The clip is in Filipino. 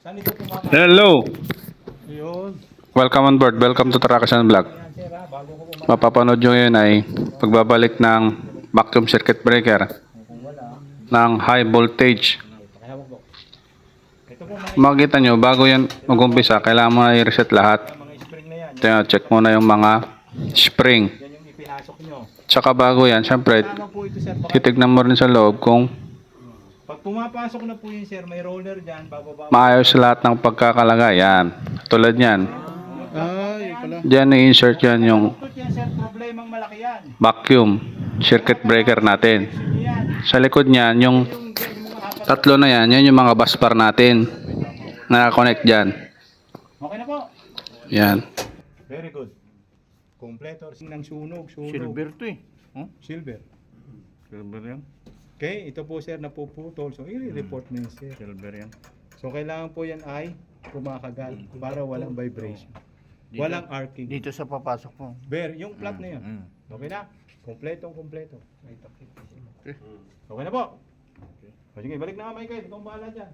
Saan ito tumama? Hello! Yun. Welcome on board. Welcome to Tarakasan Vlog. Ayan, sir, ha? Bago ko kumakain. Mapapanood nyo ngayon ay pagbabalik ng vacuum circuit breaker Kung wala, ng high voltage. pakihawak po. Ito po mga, Makikita nyo, bago yan mag-umpisa, kailangan mo na i-reset lahat. mga spring na yan. Kaya check mo na yung mga spring. Yan yung ipinasok nyo. Tsaka bago yan, syempre, Tama po ito, sir. Baka, titignan mo rin sa loob kung pag pumapasok na po yun, sir, may roller dyan. Bababa. maayos lahat ng pagkakalagay. Yan. Tulad yan. Ay, pala. Diyan i-insert yan yung Ito yan, sir. Problemang malaki yan. vacuum circuit breaker natin. Yan. Sa likod niyan, yung Yung mga apat. tatlo na yan yung mga busbar natin. Naka-connect dyan. Okay na po. Yan. Very good. Kompleto ng sunog. Silver to eh. Huh? Silver. Silver yan. Okay, ito po sir napuputol. So i-report mo yun sir. Silver yan. So kailangan po yan ay kumakagal para walang vibration. Dito- Walang arcing. Dito sa papasok mo. Yung flat na yun. Mm. Okay na? Kompleto. Okay. Okay na po. O sige, balik na nga Michael. Ikaw ang bahala dyan.